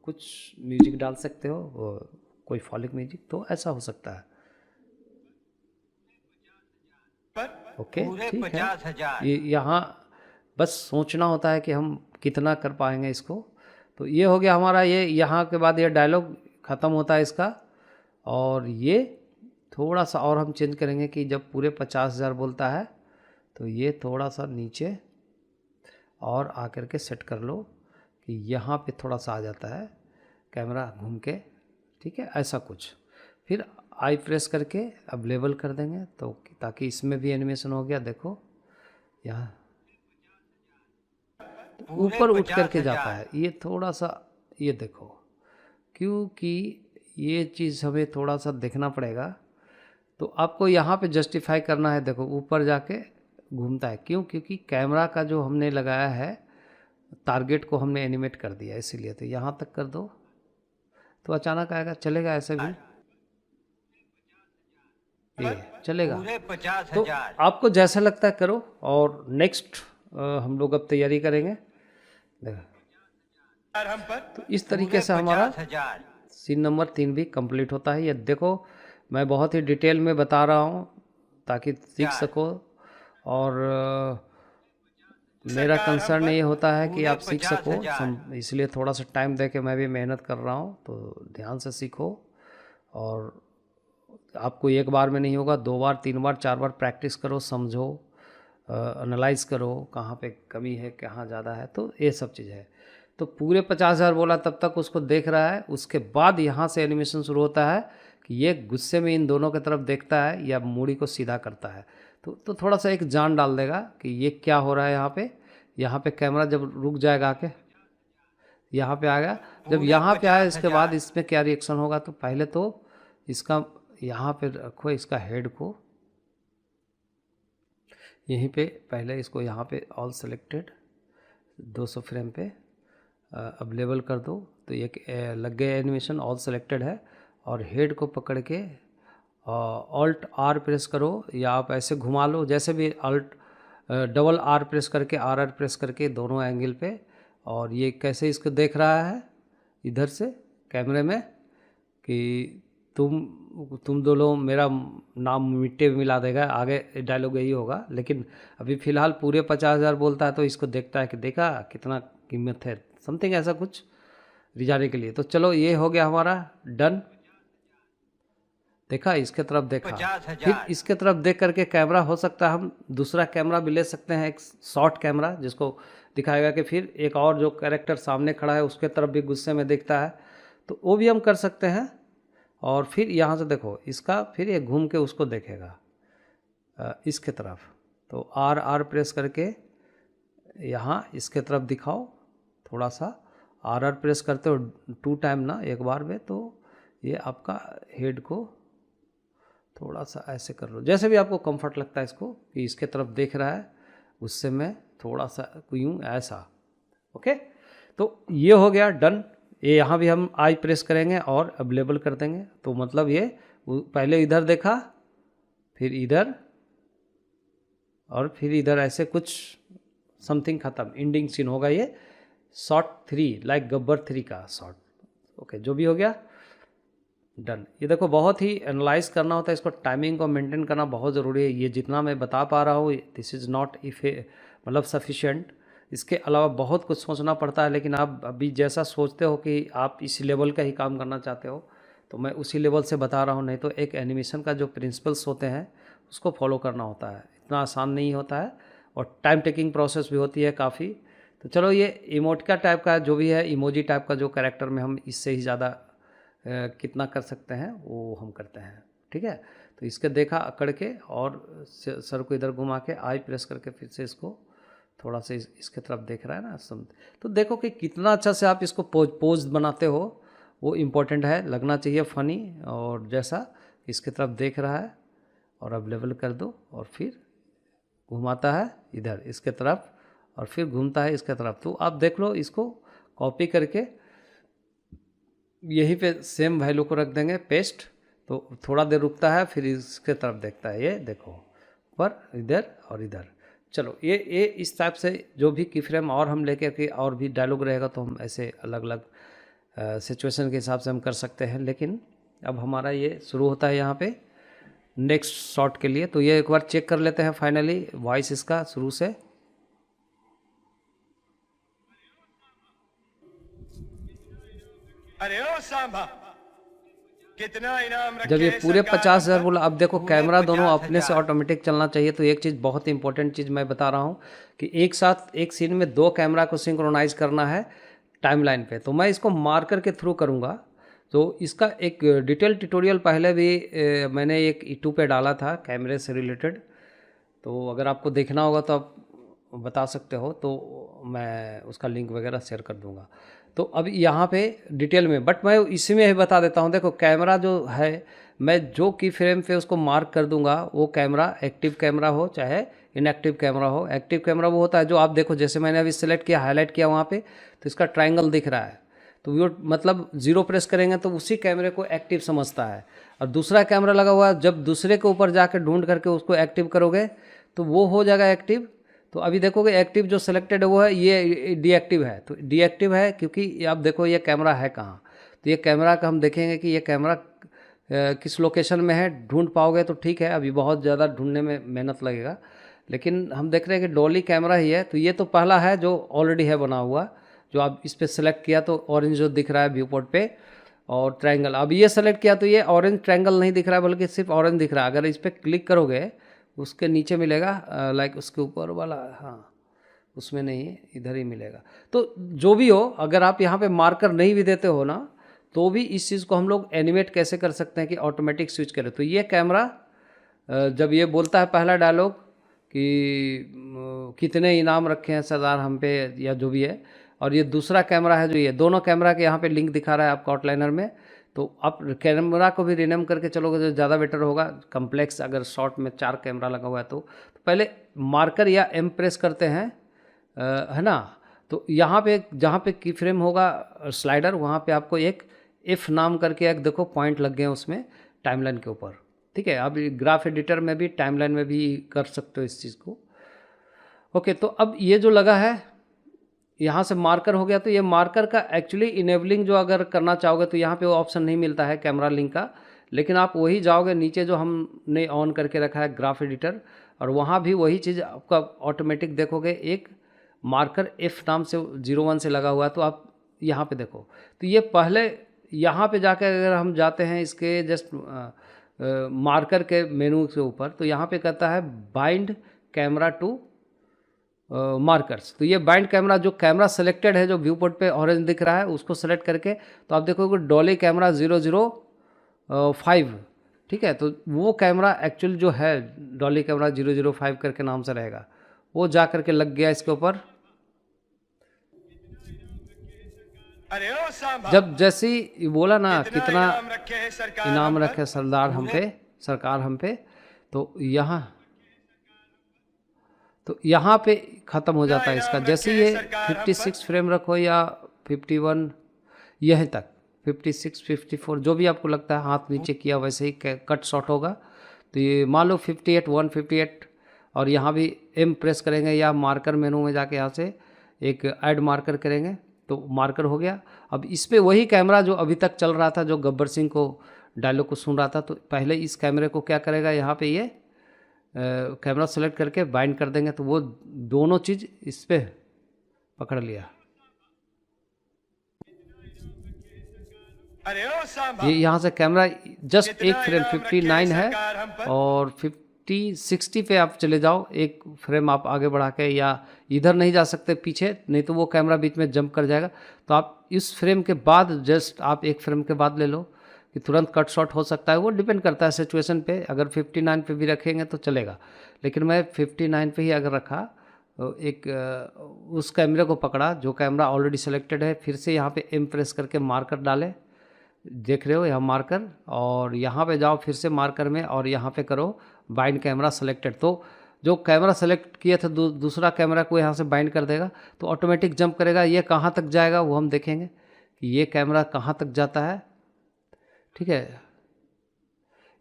कुछ म्यूजिक डाल सकते हो, कोई फॉलिक म्यूजिक, तो ऐसा हो सकता है। ओके, ठीक है। ये यहाँ बस सोचना होता है कि हम कितना कर पाएंगे इसको। तो ये हो गया हमारा, ये यहाँ के बाद ये डायलॉग ख़त्म होता है इसका। और ये थोड़ा सा और हम चेंज करेंगे कि जब पूरे 50,000 बोलता है तो ये थोड़ा सा नीचे और आकर के सेट कर लो कि यहाँ पे थोड़ा सा आ जाता है कैमरा घूम के, ठीक है, ऐसा कुछ। फिर आई प्रेस करके अब लेवल कर देंगे, तो ताकि इसमें भी एनिमेशन हो गया। देखो यहाँ ऊपर उठ करके जाता है ये थोड़ा सा, ये देखो, क्योंकि ये चीज़ हमें थोड़ा सा देखना पड़ेगा। तो आपको यहाँ पे जस्टिफाई करना है। देखो ऊपर जाके घूमता है, क्यों? क्योंकि कैमरा का जो हमने लगाया है टारगेट को हमने एनिमेट कर दिया, इसीलिए। तो यहाँ तक कर दो तो अचानक आएगा, चलेगा ऐसे भी, ये चलेगा। तो आपको जैसा लगता है करो। और नेक्स्ट हम लोग अब तैयारी करेंगे। तो इस तरीके से हमारा सीन नंबर 3 भी कंप्लीट होता है। ये देखो मैं बहुत ही डिटेल में बता रहा हूँ ताकि सीख सको, और मेरा कंसर्न ये होता है कि आप सीख सको, इसलिए थोड़ा सा टाइम दे के मैं भी मेहनत कर रहा हूँ। तो ध्यान से सीखो, और आपको एक बार में नहीं होगा, 2 बार 3 बार 4 बार प्रैक्टिस करो, समझो, एनालाइज करो कहाँ पे कमी है, कहाँ ज़्यादा है। तो ये सब चीज़ है। तो पूरे 50,000 बोला तब तक उसको देख रहा है। उसके बाद यहाँ से एनिमेशन शुरू होता है कि ये गुस्से में इन दोनों की तरफ देखता है या मूड़ी को सीधा करता है। तो थोड़ा सा एक जान डाल देगा कि ये क्या हो रहा है यहाँ पे। यहाँ पे कैमरा जब रुक जाएगा आके यहाँ पे आ गया, जब यहाँ पे आया इसके बाद इसमें क्या रिएक्शन होगा। तो पहले तो इसका यहाँ पे रखो, इसका हेड को यहीं पे, पहले इसको यहाँ पे ऑल सेलेक्टेड 200 फ्रेम पे अवेलेबल कर दो। तो ये लग गया एनिमेशन, ऑल सेलेक्टेड है। और हेड को पकड़ के ऑल्ट आर प्रेस करो, या आप ऐसे घुमा लो जैसे भी, ऑल्ट डबल आर प्रेस करके, आर प्रेस करके दोनों एंगल पे। और ये कैसे इसको देख रहा है इधर से कैमरे में कि तुम दो लोग मेरा नाम मिट्टी में मिला देगा, आगे डायलॉग यही होगा। लेकिन अभी फ़िलहाल पूरे 50,000 बोलता है तो इसको देखता है कि देखा कितना कीमत है, समथिंग ऐसा कुछ रिझाने के लिए। तो चलो ये हो गया हमारा डन। देखा, इसके तरफ देखा, 50,000। फिर इसके तरफ देख करके कैमरा हो सकता है हम दूसरा कैमरा भी ले सकते हैं, एक शॉर्ट कैमरा जिसको दिखाएगा कि फिर एक और जो कैरेक्टर सामने खड़ा है उसके तरफ भी गुस्से में दिखता है, तो वो भी हम कर सकते हैं। और फिर यहाँ से देखो इसका, फिर ये घूम के उसको देखेगा इसके तरफ, तो आर आर प्रेस करके यहाँ इसके तरफ दिखाओ, थोड़ा सा आर आर प्रेस करते हो 2 टाइम ना, एक बार में, तो ये आपका हेड को थोड़ा सा ऐसे कर लो, जैसे भी आपको कंफर्ट लगता है इसको, कि इसके तरफ देख रहा है उससे मैं थोड़ा सा यूँ ऐसा। ओके, तो ये हो गया डन। ये यहाँ भी हम आई प्रेस करेंगे और अवेलेबल कर देंगे, तो मतलब ये पहले इधर देखा, फिर इधर, और फिर इधर, ऐसे कुछ समथिंग ख़त्म, एंडिंग सीन होगा ये शॉट 3 लाइक गब्बर 3 का शॉट। ओके, जो भी हो गया डन। ये देखो बहुत ही एनालाइज करना होता है इसको, टाइमिंग को मेंटेन करना बहुत ज़रूरी है। ये जितना मैं बता पा रहा हूँ दिस इज़ नॉट मतलब सफिशिएंट, इसके अलावा बहुत कुछ सोचना पड़ता है। लेकिन आप अभी जैसा सोचते हो कि आप इस लेवल का ही काम करना चाहते हो, तो मैं उसी लेवल से बता रहा हूँ। नहीं तो एक एनिमेशन का जो प्रिंसिपल्स होते हैं उसको फॉलो करना होता है, इतना आसान नहीं होता है, और टाइम टेकिंग प्रोसेस भी होती है काफ़ी। तो चलो ये इमोटिका टाइप का जो भी है, इमोजी टाइप का जो कैरेक्टर में हम इससे ही ज़्यादा कितना कर सकते हैं वो हम करते हैं, ठीक है। तो इसके देखा अकड़ के और सर को इधर घुमा के आई प्रेस करके फिर से इसको थोड़ा सा इसके तरफ देख रहा है ना सब, तो देखो कि कितना अच्छा से आप इसको पोज बनाते हो, वो इम्पोर्टेंट है, लगना चाहिए फ़नी। और जैसा इसके तरफ देख रहा है और अब लेवल कर दो, और फिर घुमाता है इधर इसके तरफ और फिर घूमता है इसके तरफ। तो आप देख लो, इसको कॉपी करके यहीं पे सेम वैल्यू को रख देंगे पेस्ट, तो थोड़ा देर रुकता है फिर इसके तरफ देखता है, ये देखो पर इधर और इधर। चलो ये इस टाइप से जो भी की फ्रेम और हम लेके के और भी डायलॉग रहेगा तो हम ऐसे अलग अलग सिचुएशन के हिसाब से हम कर सकते हैं। लेकिन अब हमारा ये शुरू होता है यहाँ पे नेक्स्ट शॉट के लिए, तो ये एक बार चेक कर लेते हैं फाइनली वॉइस इसका शुरू से। अरे ओ सांभा, कितना इनाम रखे जब ये है पूरे सरकार 50,000 पर? बोला, अब देखो पूरे कैमरा दोनों 50,000। अपने से ऑटोमेटिक चलना चाहिए। तो एक चीज़ बहुत इंपॉर्टेंट चीज़ मैं बता रहा हूँ कि एक साथ एक सीन में 2 कैमरा को सिंक्रोनाइज करना है टाइमलाइन पे, तो मैं इसको मार्कर के थ्रू करूँगा। तो इसका एक डिटेल ट्यूटोरियल पहले भी मैंने एक यूट्यूब पे डाला था कैमरे से रिलेटेड, तो अगर आपको देखना होगा तो आप बता सकते हो, तो मैं उसका लिंक वगैरह शेयर कर दूंगा। तो अब यहाँ पे डिटेल में, बट मैं इसी में ही बता देता हूँ। देखो कैमरा जो है, मैं जो की फ्रेम पे उसको मार्क कर दूंगा, वो कैमरा एक्टिव कैमरा हो चाहे इनएक्टिव कैमरा हो। एक्टिव कैमरा वो होता है जो आप देखो, जैसे मैंने अभी सेलेक्ट किया, हाईलाइट किया वहाँ पे, तो इसका ट्रायंगल दिख रहा है, तो वो मतलब 0 प्रेस करेंगे तो उसी कैमरे को एक्टिव समझता है। और दूसरा कैमरा लगा हुआ है, जब दूसरे के ऊपर जाकर ढूंढ करके उसको एक्टिव करोगे तो वो हो जाएगा एक्टिव। तो अभी देखोगे एक्टिव जो सिलेक्टेड है वो है, ये डीएक्टिव है। तो डीएक्टिव है क्योंकि आप देखो ये कैमरा है कहाँ, तो ये कैमरा का हम देखेंगे कि ये कैमरा किस लोकेशन में है, ढूंढ पाओगे तो ठीक है, अभी बहुत ज़्यादा ढूंढने में मेहनत लगेगा। लेकिन हम देख रहे हैं कि डॉली कैमरा ही है। तो ये तो पहला है जो ऑलरेडी है बना हुआ, जो आप इस पर सेलेक्ट किया तो ऑरेंज जो दिख रहा है व्यू पोर्ट पे, और ट्रायंगल। अब ये सेलेक्ट किया तो ये ऑरेंज ट्रायंगल नहीं दिख रहा है, बल्कि सिर्फ ऑरेंज दिख रहा है। अगर इस पर क्लिक करोगे उसके नीचे मिलेगा, लाइक उसके ऊपर वाला, हाँ उसमें नहीं है, इधर ही मिलेगा। तो जो भी हो, अगर आप यहाँ पे मार्कर नहीं भी देते हो ना, तो भी इस चीज़ को हम लोग एनिमेट कैसे कर सकते हैं कि ऑटोमेटिक स्विच करें। तो ये कैमरा जब ये बोलता है पहला डायलॉग कि कितने इनाम रखे हैं सरदार हम पे, या जो भी है, और ये दूसरा कैमरा है जो ये दोनों कैमरा के यहाँ पे लिंक दिखा रहा है आपका आउटलाइनर में। तो आप कैमरा को भी रिनेम करके चलोगे तो ज़्यादा बेटर होगा। कम्प्लेक्स अगर शॉट में 4 कैमरा लगा हुआ है तो पहले मार्कर या एम प्रेस करते हैं, है ना। तो यहाँ पे जहाँ पे की फ्रेम होगा स्लाइडर, वहाँ पे आपको एक एफ नाम करके एक देखो पॉइंट लग गए उसमें टाइमलाइन के ऊपर, ठीक है। अब ग्राफ एडिटर में भी टाइमलाइन में भी कर सकते हो इस चीज़ को। ओके, तो अब ये जो लगा है यहाँ से मार्कर हो गया, तो ये मार्कर का एक्चुअली इनेबलिंग जो अगर करना चाहोगे तो यहाँ पे वो ऑप्शन नहीं मिलता है कैमरा लिंक का, लेकिन आप वही जाओगे नीचे जो हमने ऑन करके रखा है ग्राफ एडिटर, और वहाँ भी वही चीज़ आपका ऑटोमेटिक देखोगे, एक मार्कर F नाम से 01 से लगा हुआ है। तो आप यहाँ पे देखो, तो ये पहले यहाँ पे जाकर अगर हम जाते हैं इसके जस्ट मार्कर के मेनू के ऊपर, तो यहाँ पे कहता है बाइंड कैमरा टू मार्कर्स। तो ये बाइंड कैमरा, जो कैमरा सेलेक्टेड है, जो व्यू पोर्ट पे ऑरेंज दिख रहा है, उसको सेलेक्ट करके तो आप देखोगे डॉली कैमरा 005, ठीक है। तो वो कैमरा एक्चुअल जो है डॉली कैमरा 005 करके नाम से रहेगा, वो जा करके लग गया इसके ऊपर। अरे ओ सांभा, जब जैसे ही बोला ना कितना इनाम रखे है सरकार इनाम हम पर। रखे सरदार हम पे, सरकार हम पे, तो यहाँ पे ख़त्म हो जाता है इसका। जैसे ये 56 फ्रेम रखो या 51, यहीं तक 56, 54 जो भी आपको लगता है, हाथ नीचे किया वैसे ही कट शॉट होगा। तो ये मान लो 58, 158, और यहाँ भी एम प्रेस करेंगे या मार्कर मेनू में जाके यहाँ से एक ऐड मार्कर करेंगे तो मार्कर हो गया। अब इस पर वही कैमरा जो अभी तक चल रहा था, जो गब्बर सिंह को डायलॉग को सुन रहा था, तो पहले इस कैमरे को क्या करेगा, यहाँ पे ये कैमरा सेलेक्ट करके बाइंड कर देंगे, तो वो दोनों चीज़ इस पर पकड़ लिया। अरे ओ सांभा, ये यहाँ से कैमरा जस्ट एक फ्रेम इनाम 59 रखे है, सरकार हम पर। और 60 पे आप चले जाओ, एक फ्रेम आप आगे बढ़ा के, या इधर नहीं जा सकते पीछे, नहीं तो वो कैमरा बीच में जंप कर जाएगा। तो आप इस फ्रेम के बाद जस्ट आप एक फ्रेम के बाद ले लो कि तुरंत कट शॉट हो सकता है, वो डिपेंड करता है सिचुएशन पे। अगर 59 पे भी रखेंगे तो चलेगा, लेकिन मैं 59 पे ही अगर रखा, एक उस कैमरे को पकड़ा जो कैमरा ऑलरेडी सेलेक्टेड है, फिर से यहाँ पे एम प्रेस करके मार्कर डाले, देख रहे हो यहाँ मार्कर, और यहाँ पे जाओ फिर से मार्कर में, और यहाँ पे करो बाइंड कैमरा सेलेक्टेड। तो जो कैमरा सेलेक्ट किया था दूसरा कैमरा को यहाँ से बाइंड कर देगा, तो ऑटोमेटिक जंप करेगा। ये कहाँ तक जाएगा वो हम देखेंगे कि ये कैमरा कहाँ तक जाता है, ठीक है।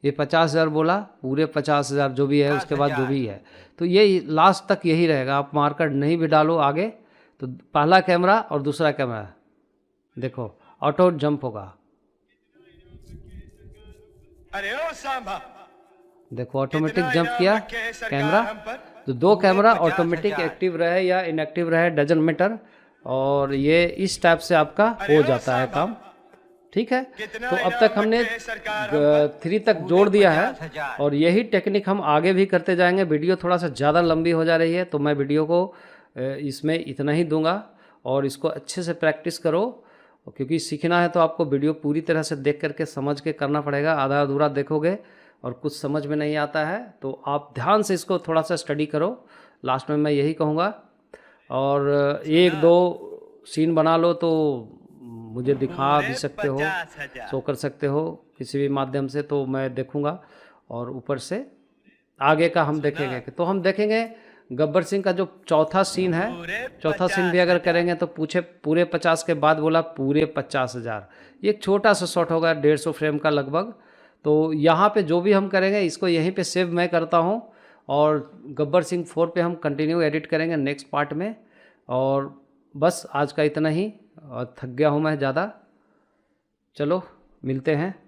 ये 50,000 बोला, पूरे 50,000 जो भी है, उसके बाद जो भी है, तो ये लास्ट तक यही रहेगा। आप मार्कर नहीं भी डालो आगे, तो पहला कैमरा और दूसरा कैमरा देखो ऑटो जंप होगा। अरे ओ सांभा, देखो ऑटोमेटिक इतना जंप इनाम किया रखे है सरकार कैमरा। हम पर। तो दो कैमरा 50,000 ऑटोमेटिक एक्टिव रहे या इनएक्टिव रहे, डजंट मैटर, और ये इस टाइप से आपका अरे हो ओ जाता है सांभा, काम, ठीक है। कितना तो अब इनाम तक हमने रखे है सरकार हम पर। 3 तक जोड़ दिया है, 50,000। और यही टेक्निक हम आगे भी करते जाएंगे। वीडियो थोड़ा सा ज़्यादा लंबी हो जा रही है, तो मैं वीडियो को इसमें इतना ही दूंगा, और इसको अच्छे से प्रैक्टिस करो, क्योंकि सीखना है तो आपको वीडियो पूरी तरह से देख करके समझ के करना पड़ेगा। आधा अधूरा देखोगे और कुछ समझ में नहीं आता है, तो आप ध्यान से इसको थोड़ा सा स्टडी करो। लास्ट में मैं यही कहूँगा, और 1-2 सीन बना लो तो मुझे दिखा भी सकते हो, 50,000। शो कर सकते हो किसी भी माध्यम से, तो मैं देखूँगा। और ऊपर से आगे का हम देखेंगे, तो हम देखेंगे गब्बर सिंह का जो चौथा सीन है, चौथा सीन भी अगर करेंगे तो पूरे 50 के बाद बोला पूरे 50,000। ये एक छोटा सा शॉट होगा 150 फ्रेम का लगभग। तो यहाँ पे जो भी हम करेंगे इसको यहीं पे सेव मैं करता हूँ, और गब्बर सिंह 4 पे हम कंटिन्यू एडिट करेंगे नेक्स्ट पार्ट में। और बस आज का इतना ही, और थक गया हूँ मैं ज़्यादा। चलो मिलते हैं।